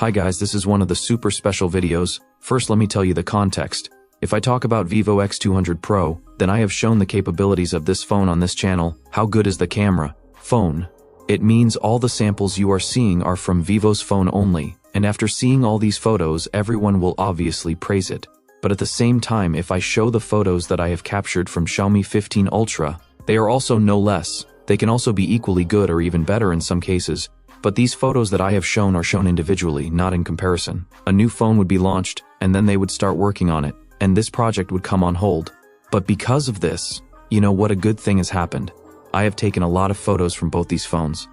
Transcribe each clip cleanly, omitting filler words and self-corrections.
Hi guys, this is one of the super special videos. First let me tell you the context. If I talk about Vivo X200 Pro, then I have shown the capabilities of this phone on this channel. How good is the camera? Phone. It means all the samples you are seeing are from Vivo's phone only, and after seeing all these photos everyone will obviously praise it. But at the same time, if I show the photos that I have captured from Xiaomi 15 Ultra, they are also no less. They can also be equally good or even better in some cases. But these photos that I have shown are shown individually, not in comparison. A new phone would be launched, and then they would start working on it, and this project would come on hold. But because of this, you know what, a good thing has happened. I have taken a lot of photos from both these phones.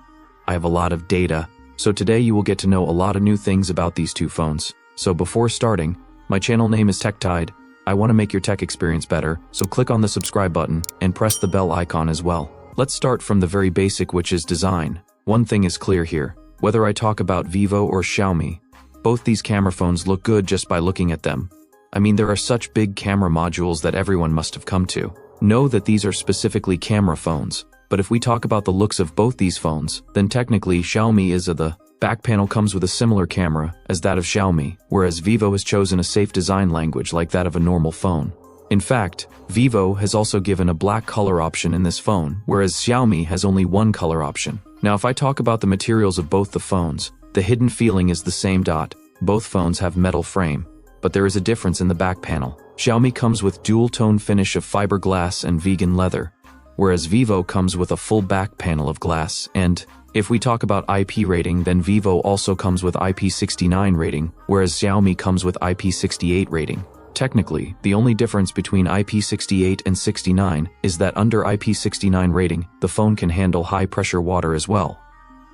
I have a lot of data, so today you will get to know a lot of new things about these two phones. So before starting, my channel name is TechTide. I want to make your tech experience better, so click on the subscribe button and press the bell icon as well. Let's start from the very basic, which is design. One thing is clear here. Whether I talk about Vivo or Xiaomi, both these camera phones look good just by looking at them. I mean, there are such big camera modules that everyone must have come to know that these are specifically camera phones. But if we talk about the looks of both these phones, then technically Xiaomi is the back panel comes with a similar camera as that of Xiaomi, whereas Vivo has chosen a safe design language like that of a normal phone. In fact, Vivo has also given a black color option in this phone, whereas Xiaomi has only one color option. Now if I talk about the materials of both the phones, the hidden feeling is the same. Both phones have metal frame, but there is a difference in the back panel. Xiaomi comes with dual-tone finish of fiberglass and vegan leather, whereas Vivo comes with a full back panel of glass. And if we talk about IP rating, then Vivo also comes with IP69 rating, whereas Xiaomi comes with IP68 rating. Technically, the only difference between IP68 and 69 is that under IP69 rating, the phone can handle high-pressure water as well.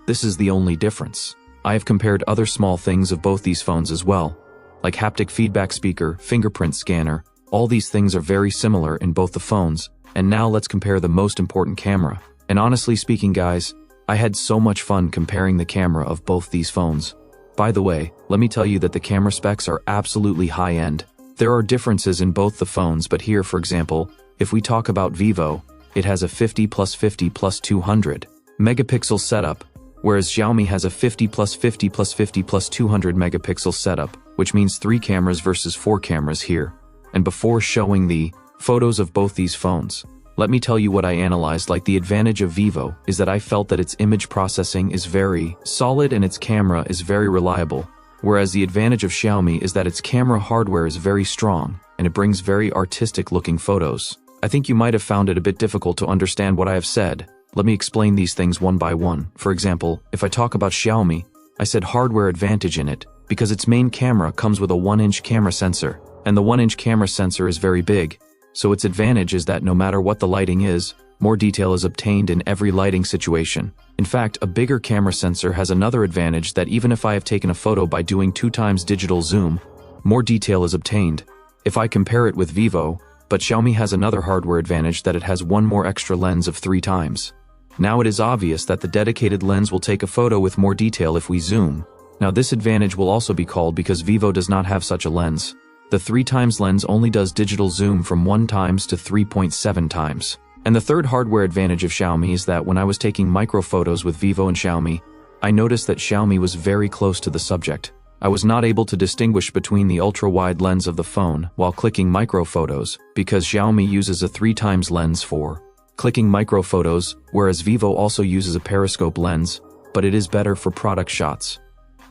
This is the only difference. I have compared other small things of both these phones as well, like haptic feedback speaker, fingerprint scanner. All these things are very similar in both the phones, and now let's compare the most important camera. And honestly speaking guys, I had so much fun comparing the camera of both these phones. By the way, let me tell you that the camera specs are absolutely high-end. There are differences in both the phones, but here for example, if we talk about Vivo, it has a 50 plus 50 plus 200 megapixel setup, whereas Xiaomi has a 50 plus 50 plus 50 plus 200 megapixel setup, which means 3 cameras versus 4 cameras here. And before showing the photos of both these phones, let me tell you what I analyzed. Like, the advantage of Vivo is that I felt that its image processing is very solid and its camera is very reliable. Whereas the advantage of Xiaomi is that its camera hardware is very strong, and it brings very artistic-looking photos. I think you might have found it a bit difficult to understand what I have said. Let me explain these things one by one. For example, if I talk about Xiaomi, I said hardware advantage in it, because its main camera comes with a 1-inch camera sensor, and the 1-inch camera sensor is very big, so its advantage is that no matter what the lighting is, more detail is obtained in every lighting situation. In fact, a bigger camera sensor has another advantage, that even if I have taken a photo by doing 2 times digital zoom, more detail is obtained. If I compare it with Vivo, but Xiaomi has another hardware advantage, that it has one more extra lens of 3 times. Now it is obvious that the dedicated lens will take a photo with more detail if we zoom. Now this advantage will also be called because Vivo does not have such a lens. The 3 times lens only does digital zoom from 1 times to 3.7 times. And the third hardware advantage of Xiaomi is that when I was taking micro photos with Vivo and Xiaomi, I noticed that Xiaomi was very close to the subject. I was not able to distinguish between the ultra-wide lens of the phone while clicking micro photos, because Xiaomi uses a 3 times lens for clicking micro photos, whereas Vivo also uses a periscope lens, but it is better for product shots,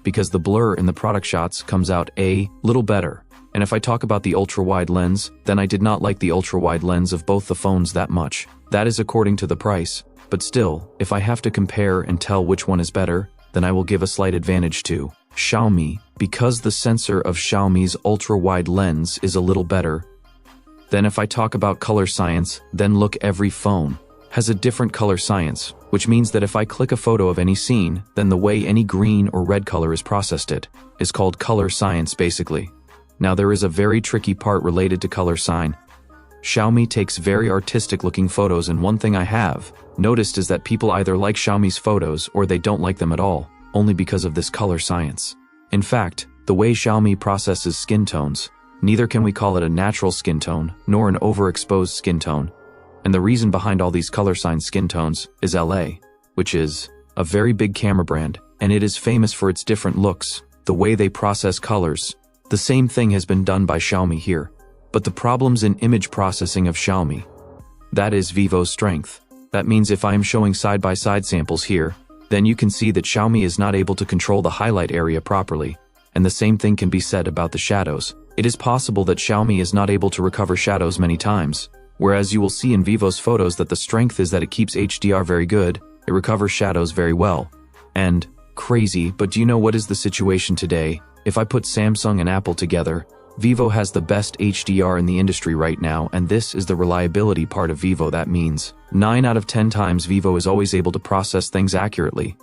because the blur in the product shots comes out a little better. And if I talk about the ultra-wide lens, then I did not like the ultra-wide lens of both the phones that much. That is according to the price. But still, if I have to compare and tell which one is better, then I will give a slight advantage to Xiaomi, because the sensor of Xiaomi's ultra-wide lens is a little better. Then if I talk about color science, then look, every phone has a different color science, which means that if I click a photo of any scene, then the way any green or red color is processed, it is called color science basically. Now there is a very tricky part related to color sign. Xiaomi takes very artistic looking photos, and one thing I have noticed is that people either like Xiaomi's photos or they don't like them at all, only because of this color science. In fact, the way Xiaomi processes skin tones, neither can we call it a natural skin tone, nor an overexposed skin tone. And the reason behind all these color sign skin tones is LA, which is a very big camera brand, and it is famous for its different looks. the way they process colors. The same thing has been done by Xiaomi here. But the problems in image processing of Xiaomi. That is Vivo's strength. That means if I am showing side-by-side samples here, then you can see that Xiaomi is not able to control the highlight area properly. And the same thing can be said about the shadows. It is possible that Xiaomi is not able to recover shadows many times, whereas you will see in Vivo's photos that the strength is that it keeps HDR very good, it recovers shadows very well. And, crazy, but do you know what is the situation today? If I put Samsung and Apple together, Vivo has the best HDR in the industry right now, and this is the reliability part of Vivo. That means 9 out of 10 times Vivo is always able to process things accurately.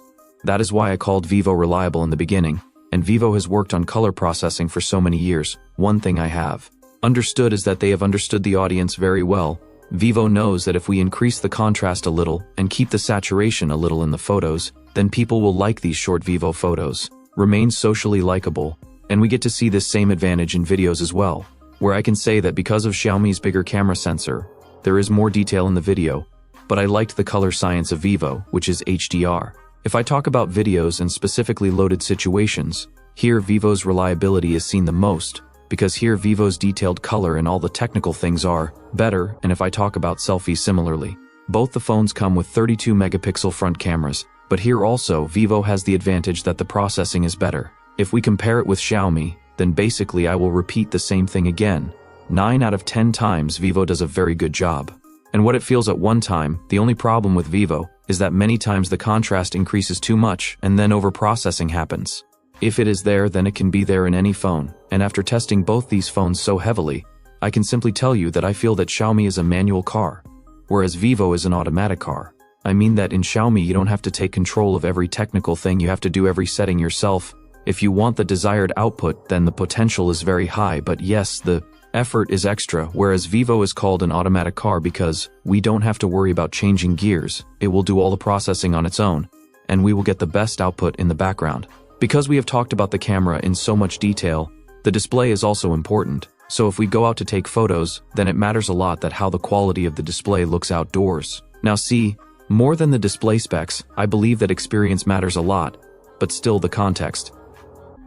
That is why I called Vivo reliable in the beginning, and Vivo has worked on color processing for so many years. One thing I have understood is that they have understood the audience very well. Vivo knows that if we increase the contrast a little and keep the saturation a little in the photos, then people will like these short Vivo photos, remain socially likable. And we get to see this same advantage in videos as well, where I can say that because of Xiaomi's bigger camera sensor, there is more detail in the video, but I liked the color science of Vivo, which is HDR. If I talk about videos and specifically loaded situations, here Vivo's reliability is seen the most, because here Vivo's detailed color and all the technical things are better. And if I talk about selfies similarly, both the phones come with 32 megapixel front cameras, but here also Vivo has the advantage that the processing is better. If we compare it with Xiaomi, then basically I will repeat the same thing again. 9 out of 10 times Vivo does a very good job. And what it feels at one time, the only problem with Vivo, is that many times the contrast increases too much and then overprocessing happens. If it is there, then it can be there in any phone, and after testing both these phones so heavily, I can simply tell you that I feel that Xiaomi is a manual car, whereas Vivo is an automatic car. I mean that in Xiaomi you don't have to take control of every technical thing, you have to do every setting yourself. If you want the desired output, then the potential is very high, but yes, the effort is extra, whereas Vivo is called an automatic car because we don't have to worry about changing gears. It will do all the processing on its own, and we will get the best output in the background. Because we have talked about the camera in so much detail, the display is also important. So if we go out to take photos, then it matters a lot that how the quality of the display looks outdoors. Now see, more than the display specs, I believe that experience matters a lot, but still the context.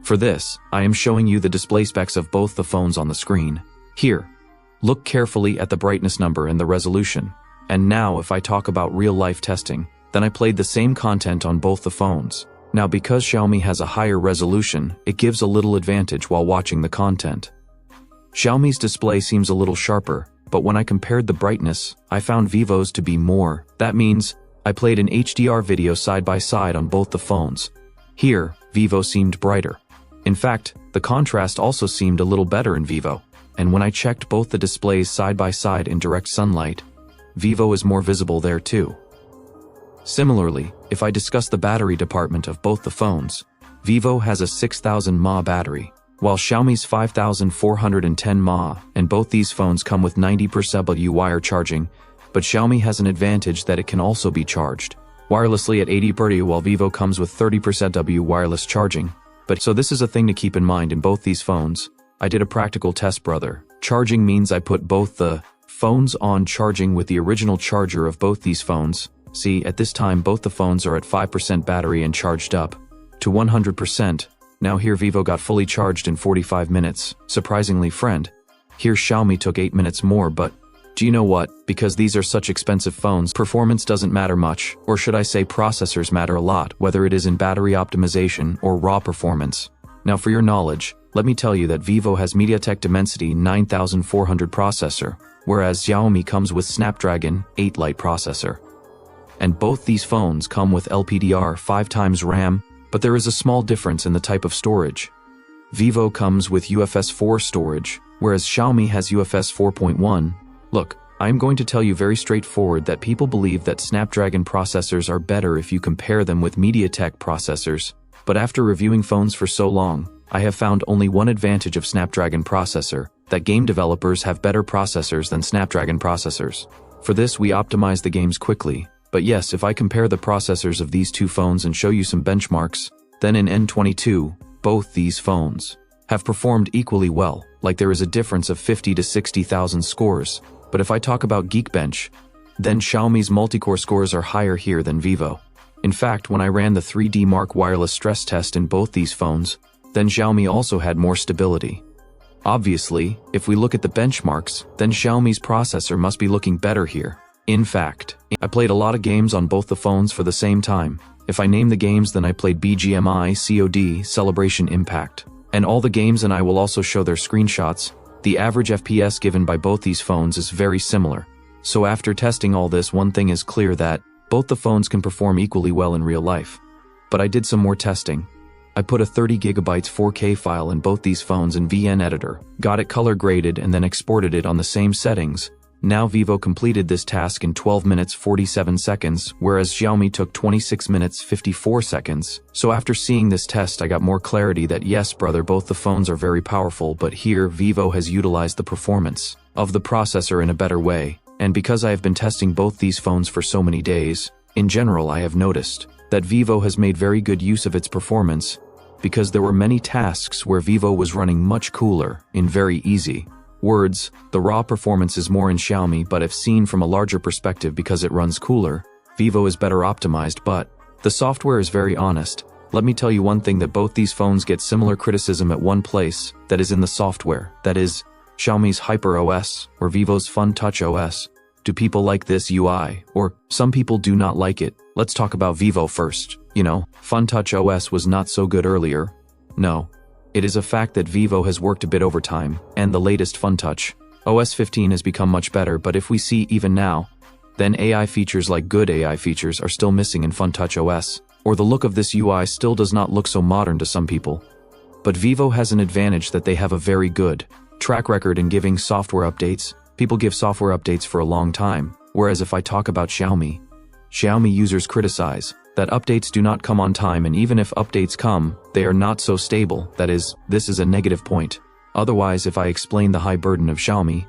For this, I am showing you the display specs of both the phones on the screen. Here, look carefully at the brightness number and the resolution. And now if I talk about real-life testing, then I played the same content on both the phones. Now because Xiaomi has a higher resolution, it gives a little advantage while watching the content. Xiaomi's display seems a little sharper, but when I compared the brightness, I found Vivo's to be more. That means, I played an HDR video side by side on both the phones. Here, Vivo seemed brighter. In fact, the contrast also seemed a little better in Vivo, and when I checked both the displays side by side in direct sunlight, Vivo is more visible there too. Similarly, if I discuss the battery department of both the phones, Vivo has a 6000 mAh battery, while Xiaomi's 5410 mAh, and both these phones come with 90% wire charging, but Xiaomi has an advantage that it can also be charged wirelessly at 80%, while Vivo comes with 30% wireless charging. But so this is a thing to keep in mind in both these phones. I did a practical test, brother. Charging means I put both the phones on charging with the original charger of both these phones. See, at this time both the phones are at 5% battery and charged up to 100%. Now here Vivo got fully charged in 45 minutes. Surprisingly, friend. Here Xiaomi took 8 minutes more, but do you know what? Because these are such expensive phones, performance doesn't matter much, or should I say processors matter a lot, whether it is in battery optimization or raw performance. Now for your knowledge, let me tell you that Vivo has MediaTek Dimensity 9400 processor, whereas Xiaomi comes with Snapdragon 8 Lite processor. And both these phones come with LPDR 5x RAM, but there is a small difference in the type of storage. Vivo comes with UFS 4 storage, whereas Xiaomi has UFS 4.1. Look, I am going to tell you very straightforward that people believe that Snapdragon processors are better if you compare them with MediaTek processors, but after reviewing phones for so long, I have found only one advantage of Snapdragon processor, that game developers have better processors than Snapdragon processors. For this we optimize the games quickly, but yes, if I compare the processors of these two phones and show you some benchmarks, then in N22, both these phones have performed equally well, like there is a difference of 50 to 60,000 scores. But if I talk about Geekbench, then Xiaomi's multi-core scores are higher here than Vivo. In fact, when I ran the 3D Mark wireless stress test in both these phones, then Xiaomi also had more stability. Obviously, if we look at the benchmarks, then Xiaomi's processor must be looking better here. In fact, I played a lot of games on both the phones for the same time. If I name the games, then I played BGMI, COD, Celebration, Impact. And all the games, and I will also show their screenshots. The average FPS given by both these phones is very similar. So after testing all this, one thing is clear, that both the phones can perform equally well in real life. But I did some more testing. I put a 30 GB 4K file in both these phones in VN Editor, got it color graded, and then exported it on the same settings. Now Vivo completed this task in 12 minutes 47 seconds, whereas Xiaomi took 26 minutes 54 seconds. So after seeing this test, I got more clarity that yes, brother, both the phones are very powerful, but here Vivo has utilized the performance of the processor in a better way. And because I have been testing both these phones for so many days, in general I have noticed that Vivo has made very good use of its performance, because there were many tasks where Vivo was running much cooler. In very easy words, the raw performance is more in Xiaomi, but if seen from a larger perspective, because it runs cooler, Vivo is better optimized. But the software is very honest. Let me tell you one thing, that both these phones get similar criticism at one place, that is in the software, that is Xiaomi's HyperOS or Vivo's FunTouch OS. Do people like this UI, or some people do not like it? Let's talk about Vivo first. FunTouch OS was not so good earlier. No. It is a fact that Vivo has worked a bit over time, and the latest FunTouch OS 15 has become much better, but if we see even now, then AI features like good AI features are still missing in FunTouch OS, or the look of this UI still does not look so modern to some people. But Vivo has an advantage, that they have a very good track record in giving software updates. People give software updates for a long time, whereas if I talk about Xiaomi users criticize that updates do not come on time, and even if updates come, they are not so stable. That is, this is a negative point. Otherwise, if I explain the high burden of Xiaomi,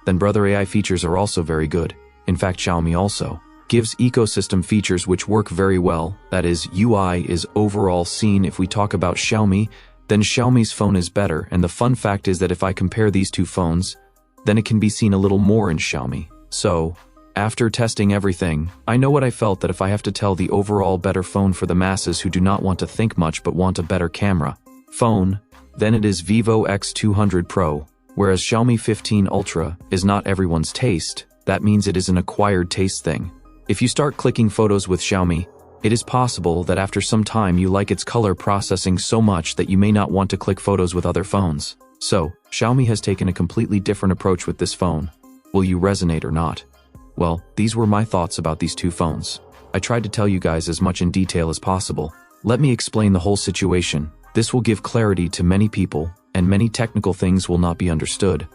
then brother, AI features are also very good. In fact, Xiaomi also gives ecosystem features which work very well. That is, UI is overall seen. If we talk about Xiaomi, then Xiaomi's phone is better, and the fun fact is that if I compare these two phones, then it can be seen a little more in Xiaomi. So, after testing everything, I know what I felt, that if I have to tell the overall better phone for the masses who do not want to think much but want a better camera phone, then it is Vivo X200 Pro, whereas Xiaomi 15 Ultra is not everyone's taste. That means it is an acquired taste thing. If you start clicking photos with Xiaomi, it is possible that after some time you like its color processing so much that you may not want to click photos with other phones. So, Xiaomi has taken a completely different approach with this phone. Will you resonate or not? Well, these were my thoughts about these two phones. I tried to tell you guys as much in detail as possible. Let me explain the whole situation. This will give clarity to many people, and many technical things will not be understood.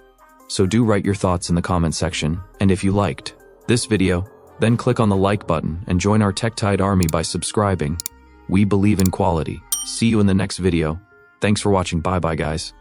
So do write your thoughts in the comment section, and if you liked this video, then click on the like button and join our TechTide army by subscribing. We believe in quality. See you in the next video. Thanks for watching. Bye bye guys.